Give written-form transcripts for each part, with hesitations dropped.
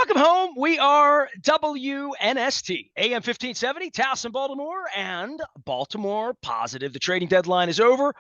Welcome home. We are WNST, AM 1570, Towson, Baltimore, and Baltimore Positive. The trading deadline is over.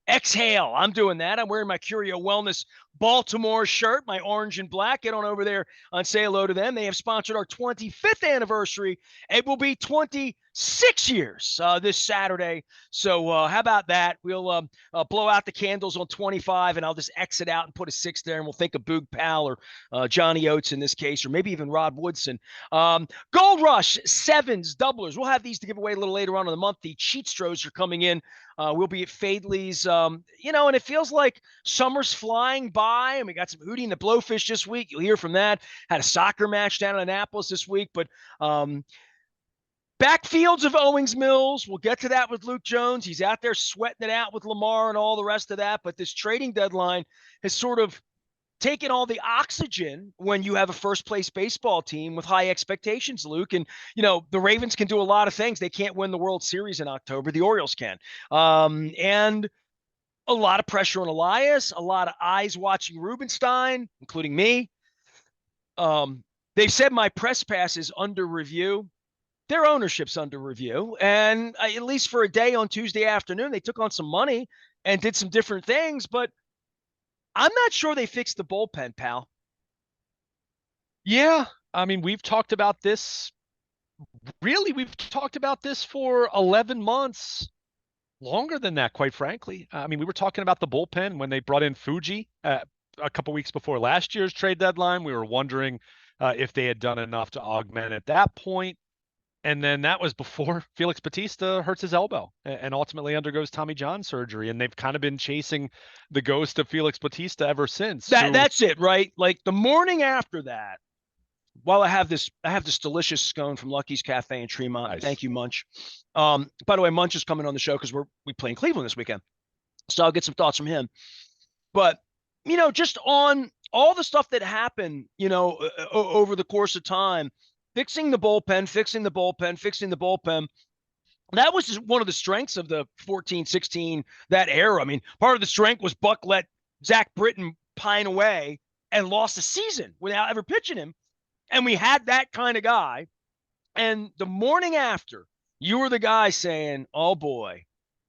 Exhale. I'm doing that. I'm wearing my Curio Wellness Baltimore shirt, my orange and black. Get on over there and say hello to them. They have sponsored our 25th anniversary. It will be 26 years this Saturday. So how about that? We'll blow out the candles on 25, and I'll just exit out and put a 6 there, and we'll think of Boog Powell or Johnny Oates in this case, or maybe even Rod Woodson. Gold Rush, sevens, doublers. We'll have these to give away a little later on in the month. The cheat stros are coming in. We'll be at Fadley's, and it feels like summer's flying by, and we got some Hootie and the Blowfish this week. You'll hear from that. Had a soccer match down in Annapolis this week, but backfields of Owings Mills. We'll get to that with Luke Jones. He's out there sweating it out with Lamar and all the rest of that, but this trading deadline has sort of taken all the oxygen when you have a first-place baseball team with high expectations, Luke. And, the Ravens can do a lot of things. They can't win the World Series in October. The Orioles can. And a lot of pressure on Elias, a lot of eyes watching Rubenstein, including me. They've said my press pass is under review. Their ownership's under review. And at least for a day on Tuesday afternoon, they took on some money and did some different things, but I'm not sure they fixed the bullpen, pal. Yeah, I mean, we've talked about this. Really, we've talked about this for 11 months, longer than that, quite frankly. I mean, we were talking about the bullpen when they brought in Fuji a couple weeks before last year's trade deadline. We were wondering if they had done enough to augment at that point. And then that was before Felix Bautista hurts his elbow and ultimately undergoes Tommy John surgery. And they've kind of been chasing the ghost of Felix Bautista ever since. That's it, right? Like the morning after that, while I have this delicious scone from Lucky's Cafe in Tremont. Nice. Thank you, Munch. By the way, Munch is coming on the show because we play in Cleveland this weekend. So I'll get some thoughts from him. But, just on all the stuff that happened, over the course of time, fixing the bullpen. That was just one of the strengths of the 14, 16, that era. I mean, part of the strength was Buck let Zach Britton pine away and lost a season without ever pitching him. And we had that kind of guy. And the morning after, you were the guy saying, oh, boy,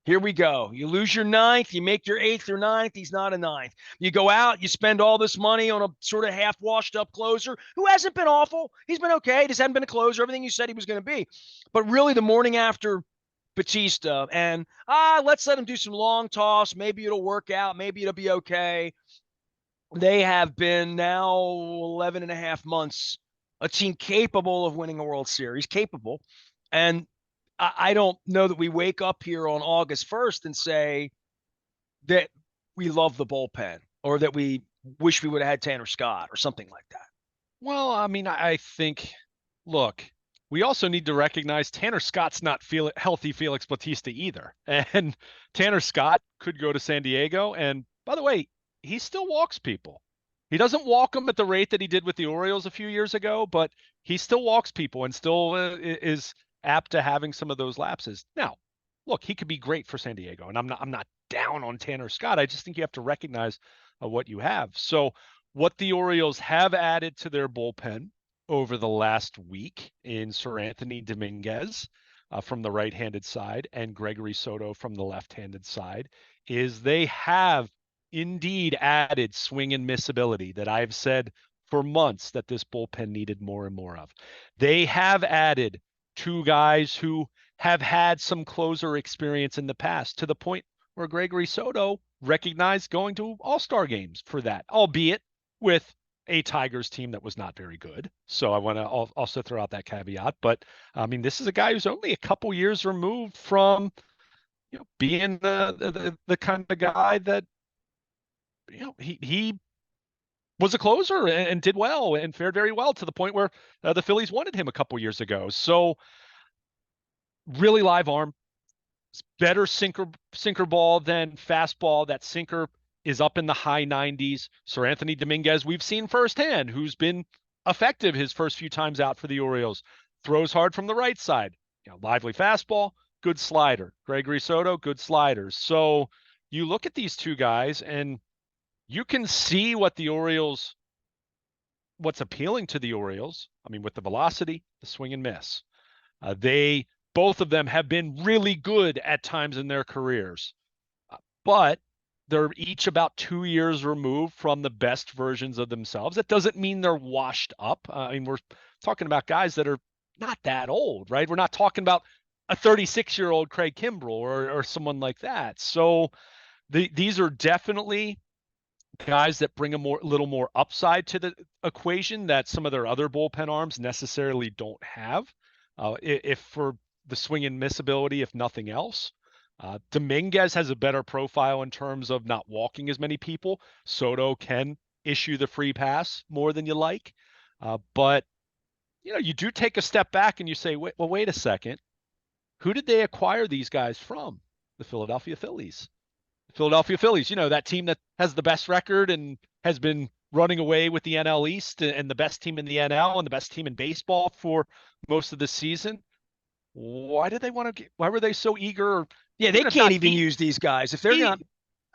here we go. You lose your ninth, you make your eighth or ninth. He's not a ninth. You go out, you spend all this money on a sort of half washed up closer who hasn't been awful. He's been okay. He just hasn't been a closer. Everything you said he was going to be. But really the morning after Bautista and let's let him do some long toss. Maybe it'll work out. Maybe it'll be okay. They have been now 11 and a half months, a team capable of winning a World Series, capable. And I don't know that we wake up here on August 1st and say that we love the bullpen or that we wish we would have had Tanner Scott or something like that. Well, I mean, I think, look, we also need to recognize Tanner Scott's not healthy Felix Bautista either. And Tanner Scott could go to San Diego. And by the way, he still walks people. He doesn't walk them at the rate that he did with the Orioles a few years ago, but he still walks people and still is apt to having some of those lapses. Now, look, he could be great for San Diego, and I'm not down on Tanner Scott. I just think you have to recognize what you have. So what the Orioles have added to their bullpen over the last week in Sir Anthony Dominguez from the right-handed side and Gregory Soto from the left-handed side is they have indeed added swing and miss ability that I've said for months that this bullpen needed more and more of. They have added two guys who have had some closer experience in the past to the point where Gregory Soto recognized going to all-star games for that, albeit with a Tigers team that was not very good. So I want to also throw out that caveat. But I mean, this is a guy who's only a couple years removed from being the kind of guy that he was a closer and did well and fared very well to the point where the Phillies wanted him a couple years ago. So really live arm, better sinker ball than fastball. That sinker is up in the high 90s. Sir Anthony Dominguez, we've seen firsthand, who's been effective his first few times out for the Orioles. Throws hard from the right side. Lively fastball, good slider. Gregory Soto, good sliders. So you look at these two guys and you can see what the Orioles what's appealing to the Orioles, I mean, with the velocity, the swing and miss, they both of them have been really good at times in their careers, but they're each about 2 years removed from the best versions of themselves. That doesn't mean they're washed up. I mean, we're talking about guys that are not that old, right? We're not talking about a 36-year-old Craig Kimbrell or someone like that. So these are definitely guys that bring a little more upside to the equation that some of their other bullpen arms necessarily don't have. If for the swing and miss ability, if nothing else. Dominguez has a better profile in terms of not walking as many people. Soto can issue the free pass more than you like. But, you do take a step back and you say, wait a second. Who did they acquire these guys from? The Philadelphia Phillies. Philadelphia Phillies, that team that has the best record and has been running away with the NL East and the best team in the NL and the best team in baseball for most of the season. Why did they want to why were they so eager? Yeah, they can't even use these guys if they're not.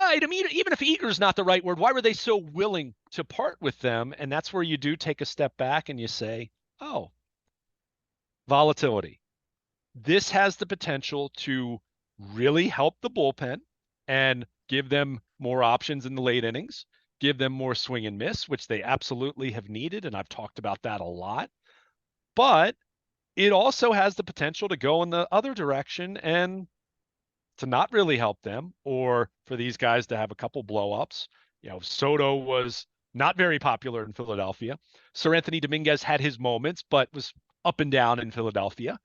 I mean, even if eager is not the right word, why were they so willing to part with them? And that's where you do take a step back and you say, oh, volatility. This has the potential to really help the bullpen and give them more options in the late innings, give them more swing and miss, which they absolutely have needed. And I've talked about that a lot. But it also has the potential to go in the other direction and to not really help them, or for these guys to have a couple blow-ups. Soto was not very popular in Philadelphia. Sir Anthony Dominguez had his moments, but was up and down in Philadelphia.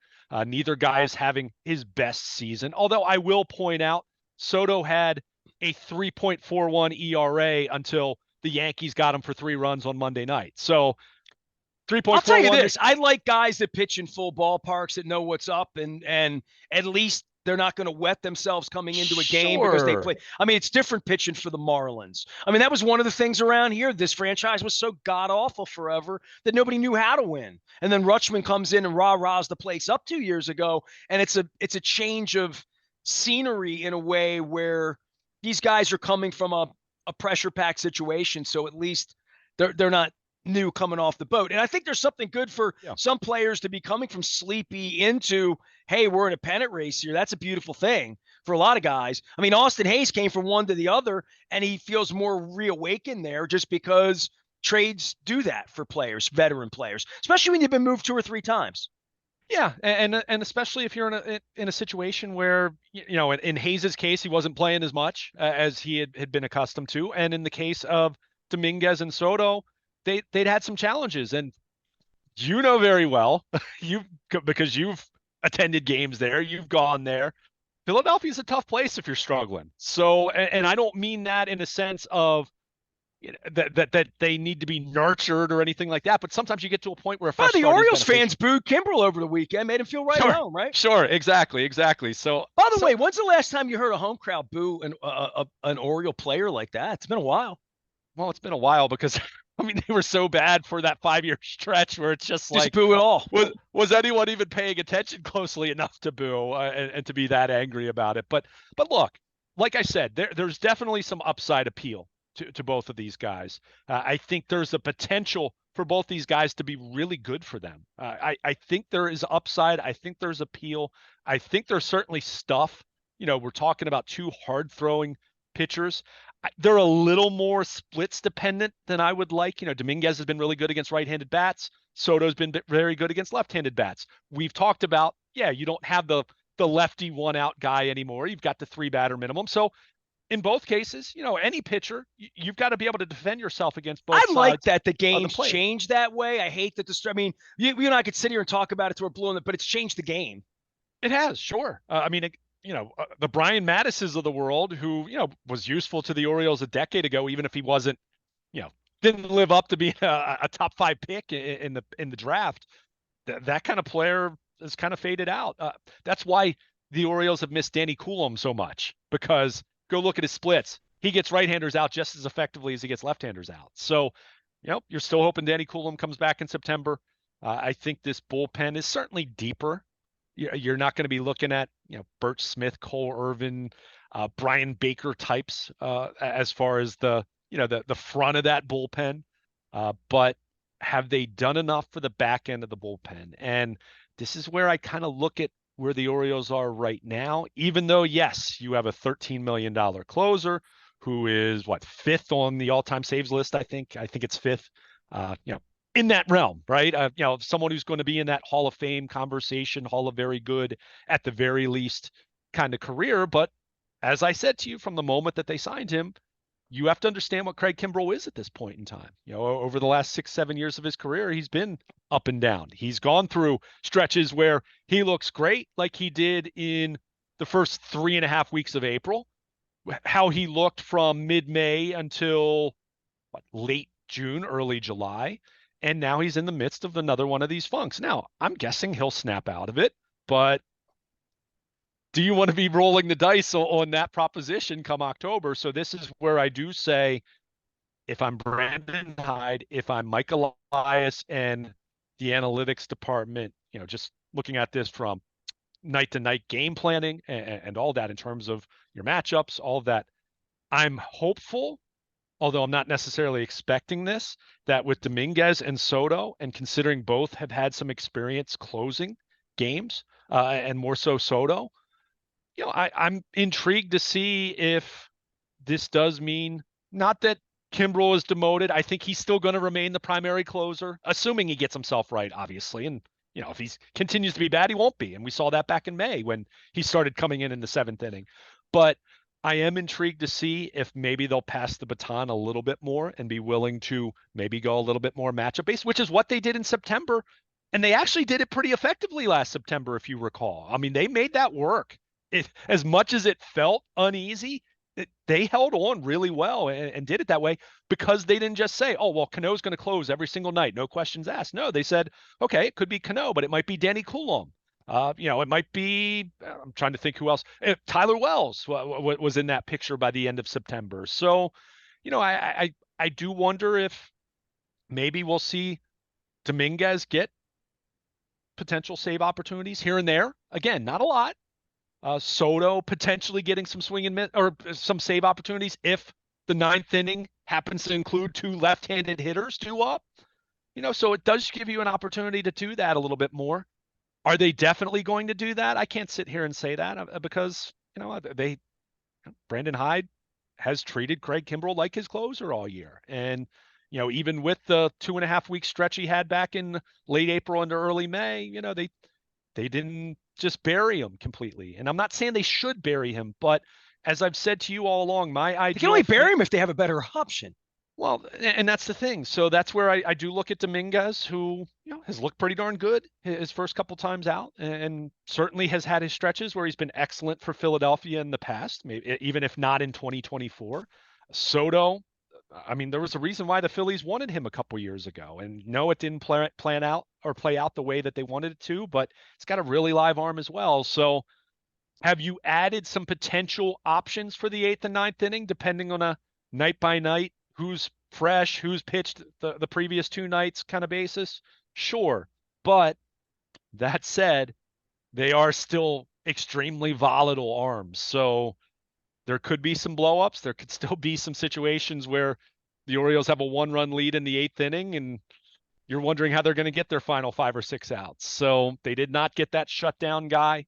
Neither guy is having his best season, although I will point out Soto had a 3.41 ERA until the Yankees got him for 3 runs on Monday night. So 3.41. I'll tell you this, I like guys that pitch in full ballparks that know what's up, and at least they're not going to wet themselves coming into a game because they play. I mean, it's different pitching for the Marlins. I mean, that was one of the things around here. This franchise was so god-awful forever that nobody knew how to win. And then Rutschman comes in and rah-rahs the place up 2 years ago, and it's a change of scenery in a way where these guys are coming from a pressure-packed situation, so at least they're not new coming off the boat. And I think there's something good for some players to be coming from sleepy into, hey, we're in a pennant race here. That's a beautiful thing for a lot of guys. I mean, Austin Hayes came from one to the other, and he feels more reawakened there just because trades do that for players, veteran players, especially when you've been moved 2 or 3 times. Yeah, and especially if you're in a situation where, in Hayes' case, he wasn't playing as much as he had been accustomed to. And in the case of Dominguez and Soto, they'd had some challenges, and very well, because you've attended games there, you've gone there. Philadelphia's a tough place if you're struggling. So, and I don't mean that in a sense of that they need to be nurtured or anything like that, but sometimes you get to a point where the Orioles fans booed Kimbrell over the weekend, made him feel right at home, right? Sure, exactly. So, by the way, when's the last time you heard a home crowd boo an Oriole player like that? It's been a while. Well, it's been a while because I mean, they were so bad for that 5-year stretch where it's just like boo it all. Was anyone even paying attention closely enough to boo and to be that angry about it? But look, like I said, there's definitely some upside appeal to both of these guys. I think there's a potential for both these guys to be really good for them. I think there is upside. I think there's appeal. I think there's certainly stuff. We're talking about 2 hard-throwing pitchers. They're a little more splits dependent than I would like. Dominguez has been really good against right-handed bats. Soto's been very good against left-handed bats. We've talked about, you don't have the lefty 1-out guy anymore. You've got the 3-batter minimum. So in both cases, any pitcher, you've got to be able to defend yourself against both sides. I like that the game's changed that way. I hate that I mean, you and I could sit here and talk about it till we're blue in it, but it's changed the game. It has, sure. I mean, the Brian Mattises of the world who, was useful to the Orioles a decade ago, even if he wasn't, didn't live up to being a top 5 pick in the draft. That kind of player has kind of faded out. That's why the Orioles have missed Danny Coulomb so much, because go look at his splits. He gets right-handers out just as effectively as he gets left-handers out. So, you're still hoping Danny Coulomb comes back in September. I think this bullpen is certainly deeper. You're not going to be looking at, Burt Smith, Cole Irvin, Brian Baker types as far as the front of that bullpen. But have they done enough for the back end of the bullpen? And this is where I kind of look at where the Orioles are right now, even though, yes, you have a $13 million closer who is what, fifth on the all-time saves list. I think it's fifth, in that realm, right? Someone who's going to be in that Hall of Fame conversation, Hall of Very Good at the very least kind of career. But as I said to you, from the moment that they signed him, you have to understand what Craig Kimbrel is at this point in time. Over the last 6-7 years of his career, he's been up and down. He's gone through stretches where he looks great, like he did in the first 3.5 weeks of April, how he looked from mid-May until late June, early July. And now he's in the midst of another one of these funks. Now, I'm guessing he'll snap out of it, but do you want to be rolling the dice on that proposition come October? So this is where I do say, if I'm Brandon Hyde, if I'm Mike Elias and the analytics department, just looking at this from night to night game planning and all that in terms of your matchups, all of that, I'm hopeful, although I'm not necessarily expecting this, that with Dominguez and Soto, and considering both have had some experience closing games, and more so Soto, I'm intrigued to see if this does mean, not that Kimbrel is demoted. I think he's still going to remain the primary closer, assuming he gets himself right, obviously. And, if he continues to be bad, he won't be. And we saw that back in May when he started coming in the seventh inning. But I am intrigued to see if maybe they'll pass the baton a little bit more and be willing to maybe go a little bit more matchup based, which is what they did in September. And they actually did it pretty effectively last September, if you recall. I mean, they made that work. As much as it felt uneasy, they held on really well and did it that way because they didn't just say, oh, well, Cano's going to close every single night, no questions asked. No, they said, okay, it could be Cano, but it might be Danny Coulomb. It might be, I'm trying to think who else. Tyler Wells was in that picture by the end of September. So, I do wonder if maybe we'll see Dominguez get potential save opportunities here and there. Again, not a lot. Soto potentially getting some swing and miss or some save opportunities if the ninth inning happens to include two left-handed hitters, two up. So it does give you an opportunity to do that a little bit more. Are they definitely going to do that? I can't sit here and say that because Brandon Hyde has treated Craig Kimbrel like his closer all year, and even with the 2.5-week stretch he had back in late April into early May, they didn't just bury him completely. And I'm not saying they should bury him, but as I've said to you all along, my idea. They can only bury him if they have a better option. Well, and that's the thing. So that's where I do look at Dominguez, who has looked pretty darn good his first couple times out, and certainly has had his stretches where he's been excellent for Philadelphia in the past, maybe even if not in 2024. Soto, I mean, there was a reason why the Phillies wanted him a couple years ago, and no, it didn't plan out or play out the way that they wanted it to, but it's got a really live arm as well. So have you added some potential options for the 8th and 9th inning, depending on a night by night, who's fresh, who's pitched the previous 2 nights kind of basis? Sure. But that said, they are still extremely volatile arms. So there could be some blowups. There could still be some situations where the Orioles have a 1-run lead in the 8th inning and you're wondering how they're going to get their final 5 or 6 outs. So they did not get that shutdown guy.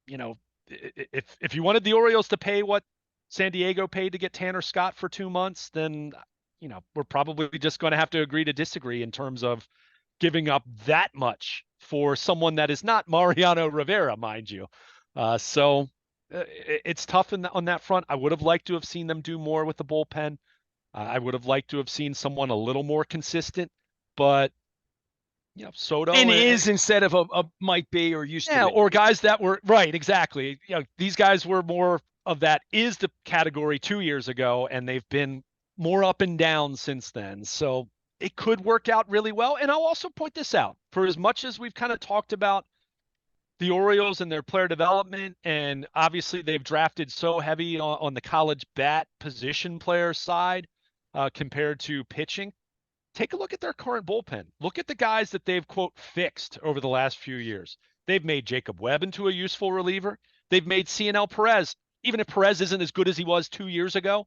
If you wanted the Orioles to pay what San Diego paid to get Tanner Scott for 2 months, then, we're probably just going to have to agree to disagree in terms of giving up that much for someone that is not Mariano Rivera, mind you. So it's tough on that front. I would have liked to have seen them do more with the bullpen. I would have liked to have seen someone a little more consistent, but Soto and is instead of a might be or used to be. Or guys that were right. Exactly. These guys were more of that is the category 2 years ago, and they've been more up and down since then. So it could work out really well. And I'll also point this out, for as much as we've kind of talked about the Orioles and their player development, and obviously they've drafted so heavy on the college bat position player side compared to pitching. Take a look at their current bullpen. Look at the guys that they've, quote, fixed over the last few years. They've made Jacob Webb into a useful reliever. They've made CNL Perez, even if Perez isn't as good as he was 2 years ago,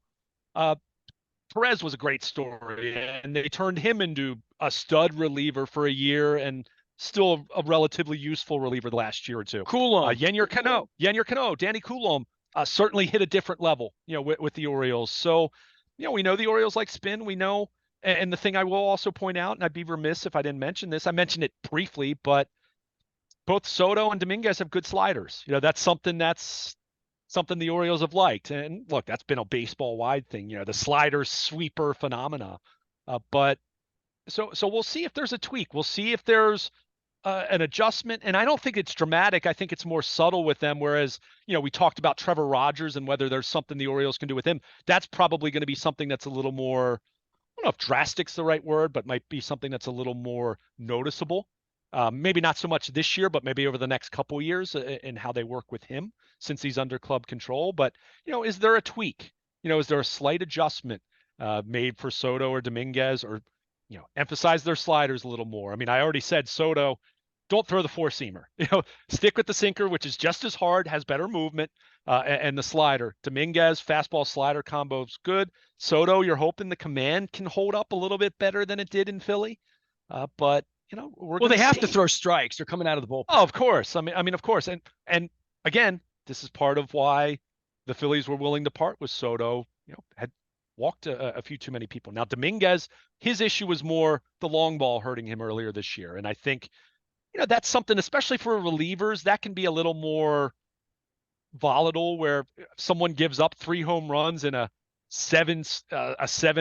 Perez was a great story, and they turned him into a stud reliever for a year and still a relatively useful reliever the last year or two. Coulomb. Yennier Cano, Danny Coulomb certainly hit a different level, with the Orioles. So, we know the Orioles like spin. We know, and the thing I will also point out, and I'd be remiss if I didn't mention this. I mentioned it briefly, but both Soto and Dominguez have good sliders. That's something the Orioles have liked. And look, that's been a baseball wide thing, the slider sweeper phenomena. But so we'll see if there's a tweak. We'll see if there's an adjustment. And I don't think it's dramatic. I think it's more subtle with them. Whereas, we talked about Trevor Rogers and whether there's something the Orioles can do with him. That's probably going to be something that's a little more, I don't know if drastic's the right word, but might be something that's a little more noticeable. Maybe not so much this year, but maybe over the next couple of years in how they work with him since he's under club control. But, is there a tweak? Is there a slight adjustment made for Soto or Dominguez, or, emphasize their sliders a little more? I mean, I already said Soto, don't throw the four-seamer. Stick with the sinker, which is just as hard, has better movement, and the slider. Dominguez, fastball slider combo is good. Soto, you're hoping the command can hold up a little bit better than it did in Philly. But they have to throw strikes. They're coming out of the bullpen. Oh, of course. I mean, of course. And again, this is part of why the Phillies were willing to part with Soto. Had walked a few too many people. Now, Dominguez, his issue was more the long ball hurting him earlier this year. And I think, that's something, especially for relievers, that can be a little more volatile, where someone gives up 3 home runs in a 7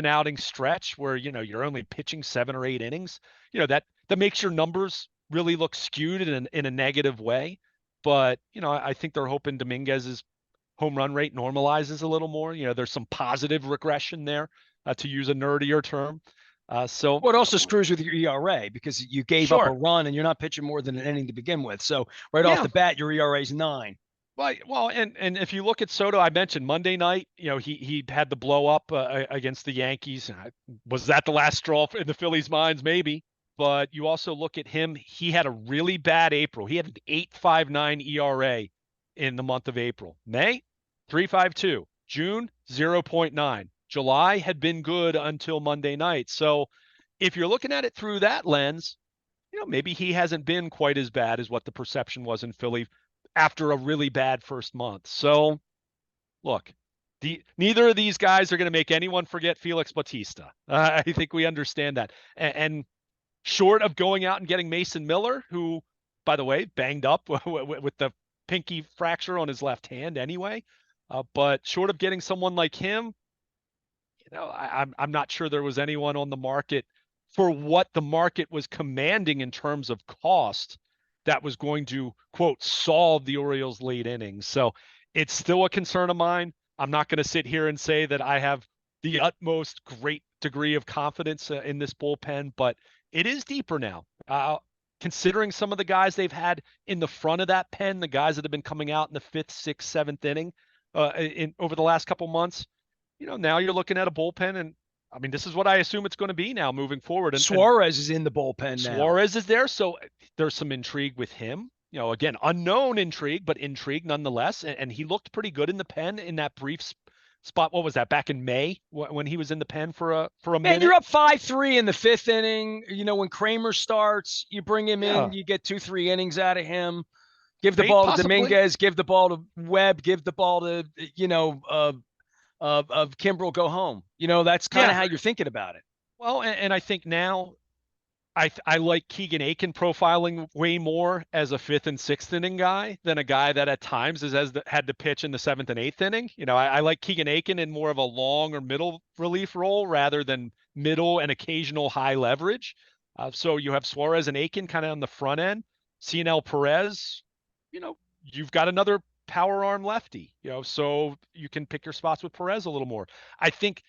outing stretch where, you're only pitching 7 or 8 innings, that makes your numbers really look skewed in a negative way. But, I think they're hoping Dominguez's home run rate normalizes a little more. There's some positive regression there, to use a nerdier term. So what also screws with your ERA, because you gave up a run and you're not pitching more than an inning to begin with. So off the bat, your ERA is 9. Well, and if you look at Soto, I mentioned Monday night, he had the blow up against the Yankees. Was that the last straw in the Phillies' minds? Maybe. But you also look at him. He had a really bad April. He had an 8.59 ERA in the month of April. May, 3.52. June, 0.9. July had been good until Monday night. So if you're looking at it through that lens, maybe he hasn't been quite as bad as what the perception was in Philly after a really bad first month. So look, neither of these guys are going to make anyone forget Felix Bautista. I think we understand that. And short of going out and getting Mason Miller, who, by the way, banged up with the pinky fracture on his left hand anyway. But short of getting someone like him, I'm not sure there was anyone on the market for what the market was commanding in terms of cost that was going to, quote, solve the Orioles' late innings. So it's still a concern of mine. I'm not going to sit here and say that I have the utmost great degree of confidence in this bullpen, but it is deeper now. Considering some of the guys they've had in the front of that pen, the guys that have been coming out in the 5th, 6th, 7th inning over the last couple months, now you're looking at a bullpen, and I mean, this is what I assume it's going to be now moving forward. And Suarez is in the bullpen now. Suarez is there, so there's some intrigue with him. Again, unknown intrigue, but intrigue nonetheless. And he looked pretty good in the pen in that brief spot. What was that, back in May when he was in the pen for a minute? Man, you're up 5-3 in the 5th inning. When Kramer starts, you bring him in, you get 2-3 innings out of him. Give the ball to Dominguez, give the ball to Webb, give the ball to of Kimbrel, go home. That's kind of how you're thinking about it. Well, and I think now I like Keegan Aiken profiling way more as a 5th and 6th inning guy than a guy that at times had to pitch in the 7th and 8th inning. I like Keegan Aiken in more of a long or middle relief role rather than middle and occasional high leverage. So you have Suarez and Aiken kind of on the front end. Cianel Perez, you've got another power arm lefty, so you can pick your spots with Perez a little more. I think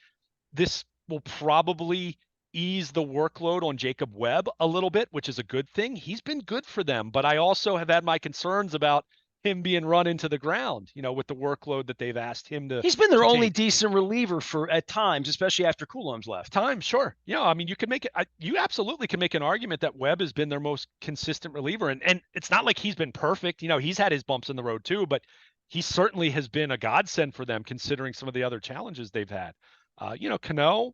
this will probably ease the workload on Jacob Webb a little bit, which is a good thing. He's been good for them, but I also have had my concerns about him being run into the ground, with the workload that they've asked him to. He's been their only decent reliever at times, especially after Coulomb's left. Sure. I mean, you can make it. You absolutely can make an argument that Webb has been their most consistent reliever, and it's not like he's been perfect. He's had his bumps in the road too, but he certainly has been a godsend for them considering some of the other challenges they've had. Cano,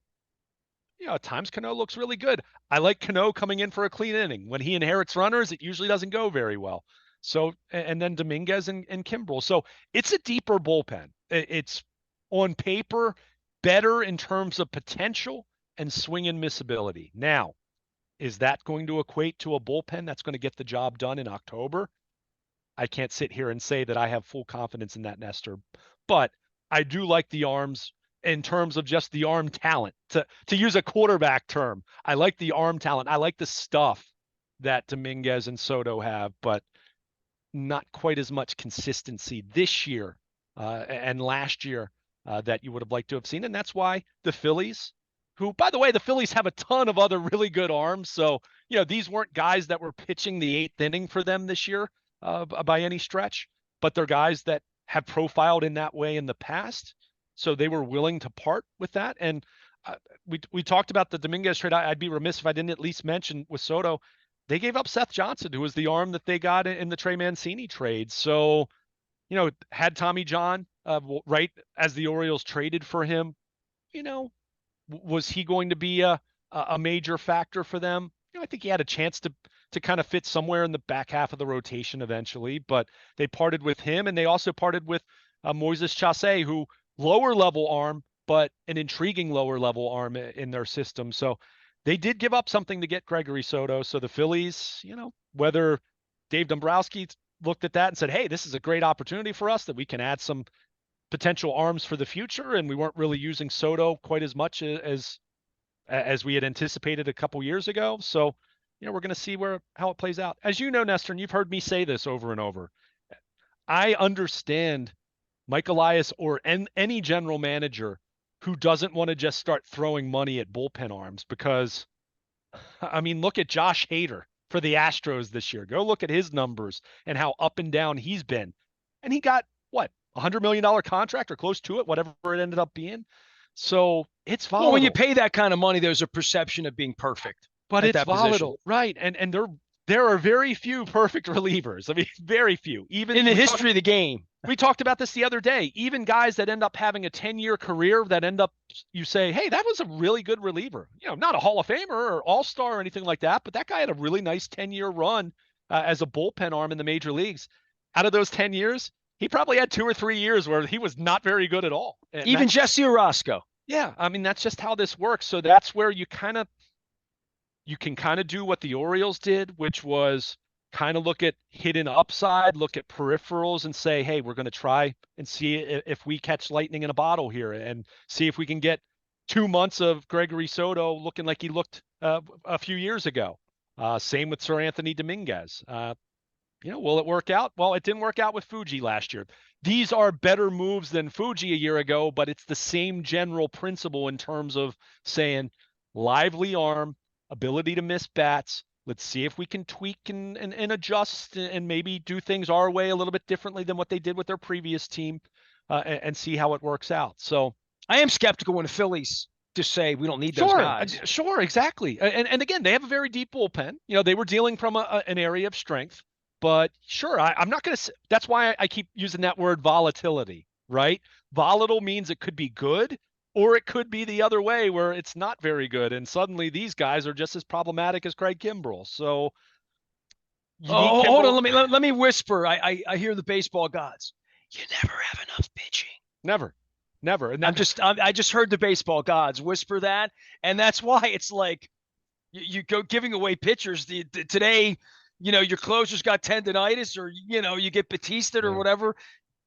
at times Cano looks really good. I like Cano coming in for a clean inning. When he inherits runners, it usually doesn't go very well. So, and then Dominguez and Kimbrel. So it's a deeper bullpen. It's on paper better in terms of potential and swing and miss ability. Now, is that going to equate to a bullpen that's going to get the job done in October? I can't sit here and say that I have full confidence in that, Nestor, but I do like the arms in terms of just the arm talent. To use a quarterback term, I like the arm talent. I like the stuff that Dominguez and Soto have, but not quite as much consistency this year and last year that you would have liked to have seen. And that's why the Phillies, who, by the way, the Phillies have a ton of other really good arms. So, these weren't guys that were pitching the eighth inning for them this year by any stretch, but they're guys that have profiled in that way in the past. So they were willing to part with that. And we talked about the Dominguez trade. I'd be remiss if I didn't at least mention with Soto, they gave up Seth Johnson, who was the arm that they got in the Trey Mancini trade. So, had Tommy John right as the Orioles traded for him, was he going to be a major factor for them? I think he had a chance to kind of fit somewhere in the back half of the rotation eventually, but they parted with him, and they also parted with Moises Chassé, who lower level arm, but an intriguing lower level arm in their system. So they did give up something to get Gregory Soto. So the Phillies, whether Dave Dombrowski looked at that and said, hey, this is a great opportunity for us that we can add some potential arms for the future, and we weren't really using Soto quite as much as we had anticipated a couple years ago. So, we're going to see how it plays out. As you know, Nestor, and you've heard me say this over and over, I understand Mike Elias or any general manager who doesn't want to just start throwing money at bullpen arms because, look at Josh Hader for the Astros this year. Go look at his numbers and how up and down he's been. And he got, what, $100 million contract or close to it, whatever it ended up being. So it's volatile. Well, when you pay that kind of money, there's a perception of being perfect. But it's volatile, right? And there are very few perfect relievers. Very few. Even in the history of the game. We talked about this the other day. Even guys that end up having a 10-year career that end up, you say, hey, that was a really good reliever. Not a Hall of Famer or All-Star or anything like that, but that guy had a really nice 10-year run as a bullpen arm in the major leagues. Out of those 10 years, he probably had 2 or 3 years where he was not very good at all. And even Jesse Orosco. Yeah, that's just how this works. So that's where you can kind of do what the Orioles did, which was kind of look at hidden upside, look at peripherals and say, hey, we're going to try and see if we catch lightning in a bottle here and see if we can get 2 months of Gregory Soto looking like he looked a few years ago. Same with Sir Anthony Dominguez. Will it work out? Well, it didn't work out with Fuji last year. These are better moves than Fuji a year ago, but it's the same general principle in terms of saying lively arm, ability to miss bats. Let's see if we can tweak and adjust and maybe do things our way a little bit differently than what they did with their previous team and see how it works out. So I am skeptical when the Phillies just say we don't need those guys. Sure, exactly. And again, they have a very deep bullpen. They were dealing from an area of strength. But sure, I'm not going to – that's why I keep using that word volatility, right? Volatile means it could be good or it could be the other way where it's not very good. And suddenly these guys are just as problematic as Craig Kimbrel. So hold on. Let me whisper. I hear the baseball gods. You never have enough pitching. Never. And I just heard the baseball gods whisper that. And that's why it's like you go giving away pitchers today – your closer's got tendonitis or, you get Batista or whatever.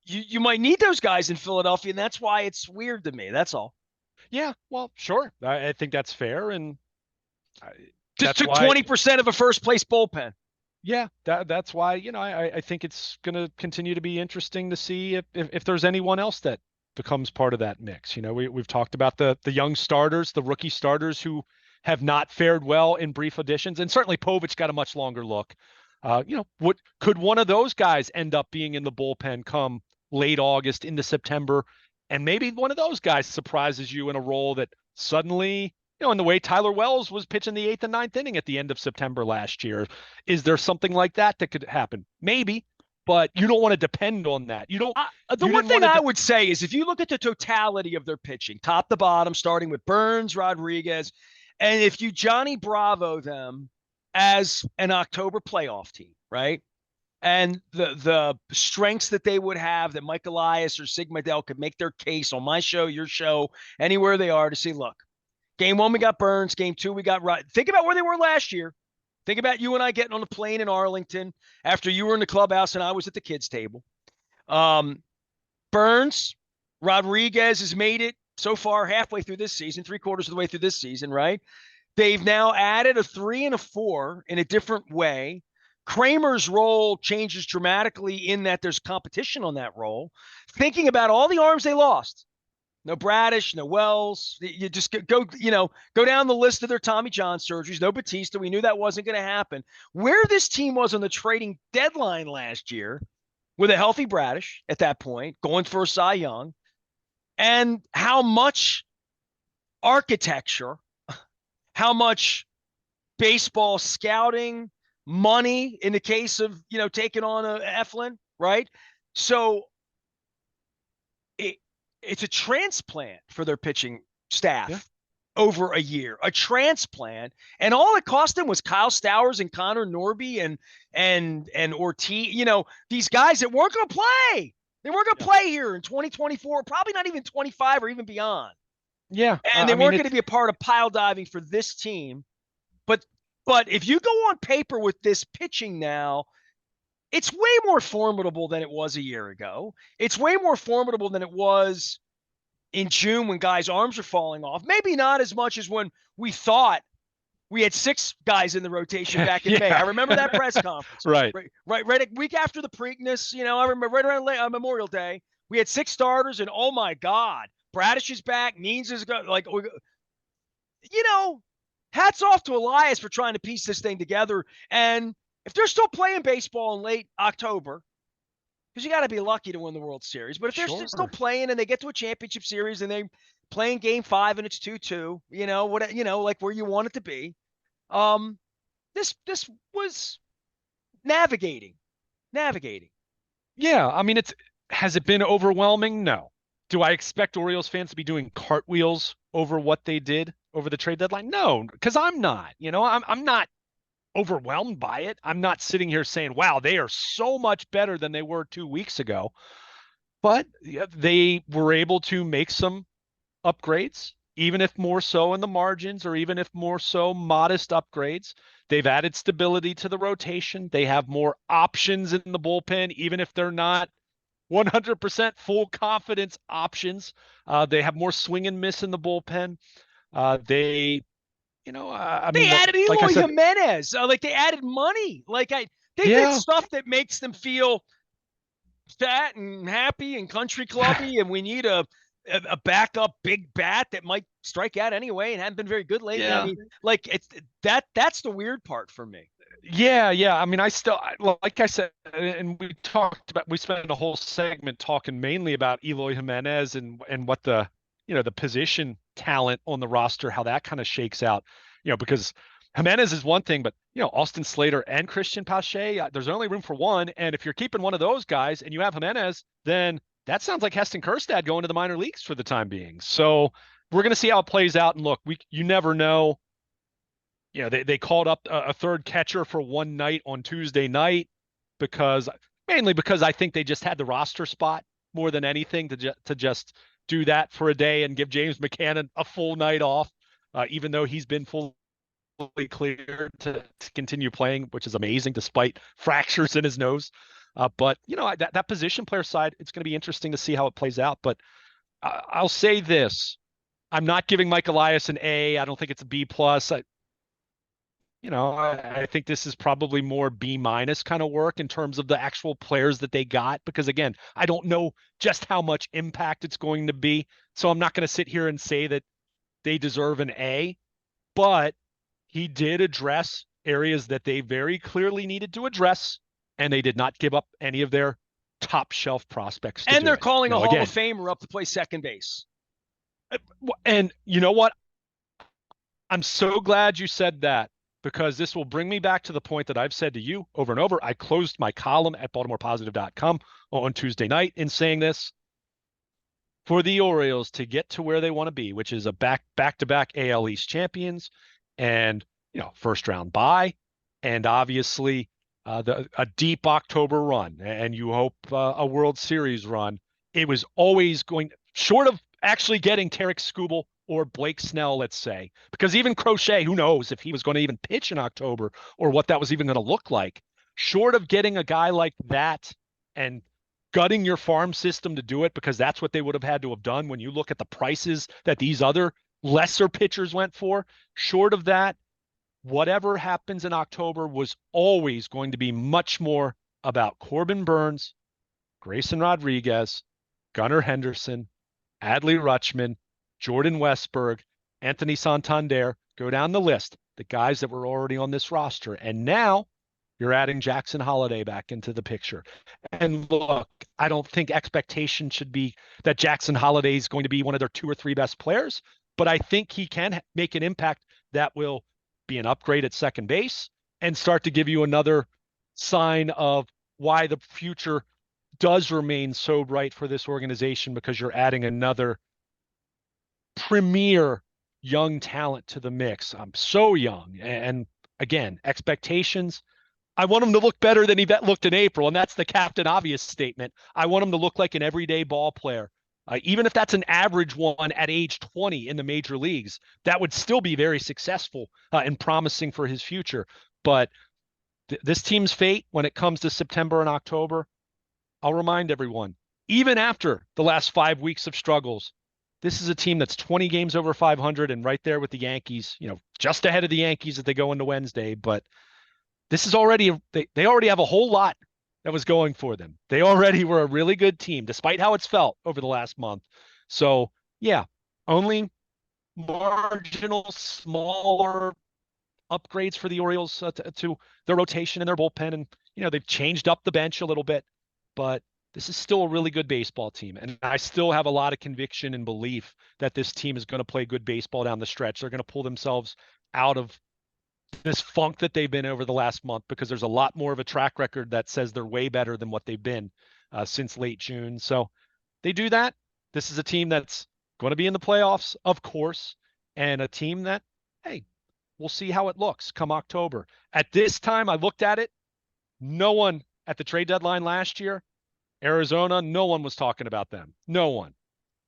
You might need those guys in Philadelphia, and that's why it's weird to me. That's all. Yeah, well, sure. I think that's fair. And just took 20% of a first-place bullpen. Yeah, that's why, I think it's going to continue to be interesting to see if there's anyone else that becomes part of that mix. We've talked about the young starters, the rookie starters who have not fared well in brief additions. And certainly Povich got a much longer look. Could one of those guys end up being in the bullpen come late August into September? And maybe one of those guys surprises you in a role that suddenly, in the way Tyler Wells was pitching the 8th and 9th inning at the end of September last year. Is there something like that could happen? Maybe. but you don't want to depend on that. You don't. The You one didn't thing want to. I would say is if you look at the totality of their pitching, top to bottom, starting with Burns, Rodriguez, and if you Johnny Bravo them as an October playoff team, right? And the strengths that they would have that Mike Elias or Sigma Dell could make their case on my show, your show, anywhere they are to see, look, game one, we got Burns. Game two, we got Rod. Think about where they were last year. Think about you and I getting on the plane in Arlington after you were in the clubhouse and I was at the kids' table. Burns, Rodriguez has made it so far halfway through this season, 3/4 of the way through this season, right? They've now added a 3 and a 4 in a different way. Kramer's role changes dramatically in that there's competition on that role. Thinking about all the arms they lost, no Bradish, no Wells. You just go down the list of their Tommy John surgeries. No Batista. We knew that wasn't going to happen. Where this team was on the trading deadline last year, with a healthy Bradish at that point, going for a Cy Young, and how much architecture, how much baseball scouting, money in the case of taking on a Eflin, right? So it's a transplant for their pitching staff over a year, a transplant, and all it cost them was Kyle Stowers and Connor Norby and Ortiz. These guys that weren't going to play. They weren't going to play here in 2024, probably not even 25 or even beyond. Yeah, and they weren't going to be a part of pile diving for this team. But if you go on paper with this pitching now, it's way more formidable than it was a year ago. It's way more formidable than it was in June when guys' arms are falling off. Maybe not as much as when we thought we had 6 guys in the rotation back in May. I remember that press conference. Right a week after the Preakness, I remember right around Memorial Day, we had 6 starters, and oh my God, Bradish is back, Means is going, hats off to Elias for trying to piece this thing together. And if they're still playing baseball in late October, because you got to be lucky to win the World Series, but if they're still playing and they get to a championship series and they play in game 5 and it's 2-2, like where you want it to be. This was navigating. Yeah, I mean, has it been overwhelming? No. Do I expect Orioles fans to be doing cartwheels over what they did over the trade deadline? No, because I'm not. I'm not overwhelmed by it. I'm not sitting here saying, wow, they are so much better than they were 2 weeks ago. But they were able to make some upgrades, even if more so in the margins or even if more so modest upgrades. They've added stability to the rotation. They have more options in the bullpen, even if they're not 100% full confidence options. They have more swing and miss in the bullpen. They added Eloy Jimenez. They added money. They did stuff that makes them feel fat and happy and country clubby. And we need a backup big bat that might strike out anyway and hadn't been very good lately. Yeah. I mean, that's the weird part for me. Yeah. I mean, like I said, and we spent a whole segment talking mainly about Eloy Jimenez and what the position talent on the roster, how that kind of shakes out, because Jimenez is one thing, but Austin Slater and Christian Pache, there's only room for one. And if you're keeping one of those guys and you have Jimenez, then that sounds like Heston Kjerstad going to the minor leagues for the time being. So we're going to see how it plays out. And look, you never know. They called up a third catcher for one night on Tuesday night mainly because I think they just had the roster spot more than anything to just do that for a day and give James McCann a full night off, even though he's been fully cleared to continue playing, which is amazing despite fractures in his nose. But that position player side, it's going to be interesting to see how it plays out. But I'll say this: I'm not giving Mike Elias an A. I don't think it's a B plus. I think this is probably more B- kind of work in terms of the actual players that they got, because again, I don't know just how much impact it's going to be. So I'm not going to sit here and say that they deserve an A, but he did address areas that they very clearly needed to address, and they did not give up any of their top shelf prospects. And they're calling a Hall of Famer up to play second base. And you know what? I'm so glad you said that, because this will bring me back to the point that I've said to you over and over. I closed my column at BaltimorePositive.com on Tuesday night in saying this. For the Orioles to get to where they want to be, which is a back-to-back AL East champions and, first round bye, and obviously a deep October run, and you hope a World Series run. It was always going short of actually getting Tarek Skubal or Blake Snell, let's say, because even Crochet, who knows if he was going to even pitch in October or what that was even going to look like. Short of getting a guy like that and gutting your farm system to do it, because that's what they would have had to have done when you look at the prices that these other lesser pitchers went for. Short of that, whatever happens in October was always going to be much more about Corbin Burns, Grayson Rodriguez, Gunnar Henderson, Adley Rutschman, Jordan Westberg, Anthony Santander. Go down the list, the guys that were already on this roster. And now you're adding Jackson Holliday back into the picture. And look, I don't think expectation should be that Jackson Holliday is going to be one of their 2 or 3 best players, but I think he can make an impact that will be an upgrade at second base and start to give you another sign of why the future does remain so bright for this organization, because you're adding another premier young talent to the mix. I'm so young. And again, expectations, I want him to look better than he looked in April, and that's the Captain Obvious statement. I want him to look like an everyday ball player. Even if that's an average one at age 20 in the major leagues, that would still be very successful and promising for his future. But this team's fate when it comes to September and October, I'll remind everyone, even after the last 5 weeks of struggles, this is a team that's 20 games over 500 and right there with the Yankees, just ahead of the Yankees as they go into Wednesday. But this is already, they already have a whole lot that was going for them. They already were a really good team, despite how it's felt over the last month. So yeah, only marginal, smaller upgrades for the Orioles to their rotation and their bullpen. And, they've changed up the bench a little bit, but this is still a really good baseball team. And I still have a lot of conviction and belief that this team is going to play good baseball down the stretch. They're going to pull themselves out of this funk that they've been over the last month, because there's a lot more of a track record that says they're way better than what they've been since late June. So they do that. This is a team that's going to be in the playoffs, of course, and a team that, hey, we'll see how it looks come October. At this time, I looked at it. No one at the trade deadline last year, Arizona, no one was talking about them. No one.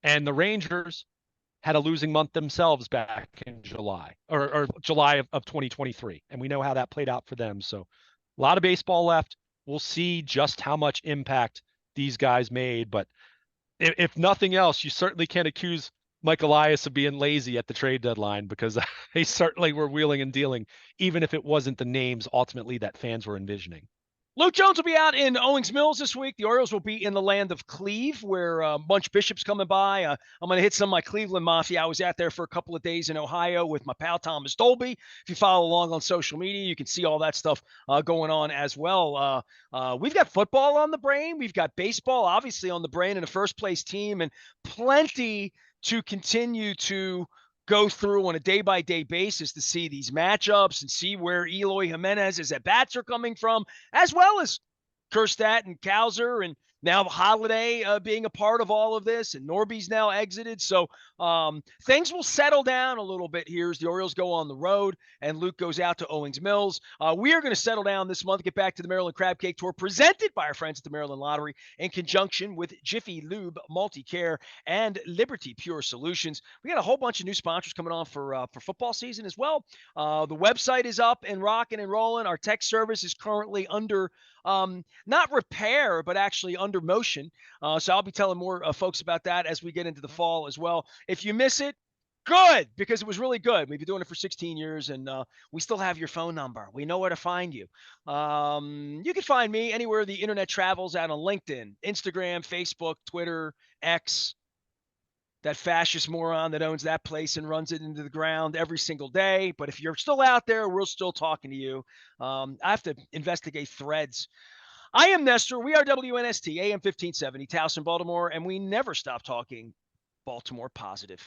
And the Rangers had a losing month themselves back in July or July of 2023. And we know how that played out for them. So a lot of baseball left. We'll see just how much impact these guys made. But if nothing else, you certainly can't accuse Mike Elias of being lazy at the trade deadline, because they certainly were wheeling and dealing, even if it wasn't the names ultimately that fans were envisioning. Luke Jones will be out in Owings Mills this week. The Orioles will be in the land of Cleve, where Bunch Bishop's coming by. I'm going to hit some of my Cleveland Mafia. I was out there for a couple of days in Ohio with my pal Thomas Dolby. If you follow along on social media, you can see all that stuff going on as well. We've got football on the brain. We've got baseball, obviously, on the brain, and a first-place team, and plenty to continue to go through on a day-by-day basis to see these matchups and see where Eloy Jimenez's at-bats are coming from, as well as Kerstadt and Kauser, and now Holiday being a part of all of this, and Norby's now exited. So things will settle down a little bit here as the Orioles go on the road and Luke goes out to Owings Mills. We are going to settle down this month, get back to the Maryland Crab Cake Tour presented by our friends at the Maryland Lottery in conjunction with Jiffy Lube Multi-Care and Liberty Pure Solutions. We got a whole bunch of new sponsors coming on for football season as well. The website is up and rocking and rolling. Our tech service is currently under not repair, but actually under motion. So I'll be telling more folks about that as we get into the fall as well. If you miss it, good, because it was really good. We've been doing it for 16 years, and we still have your phone number. We know where to find you. You can find me anywhere the internet travels, out on LinkedIn, Instagram, Facebook, Twitter, X. That fascist moron that owns that place and runs it into the ground every single day. But if you're still out there, we're still talking to you. I have to investigate threads. I am Nestor. We are WNST, AM 1570, Towson, Baltimore, and we never stop talking Baltimore positive.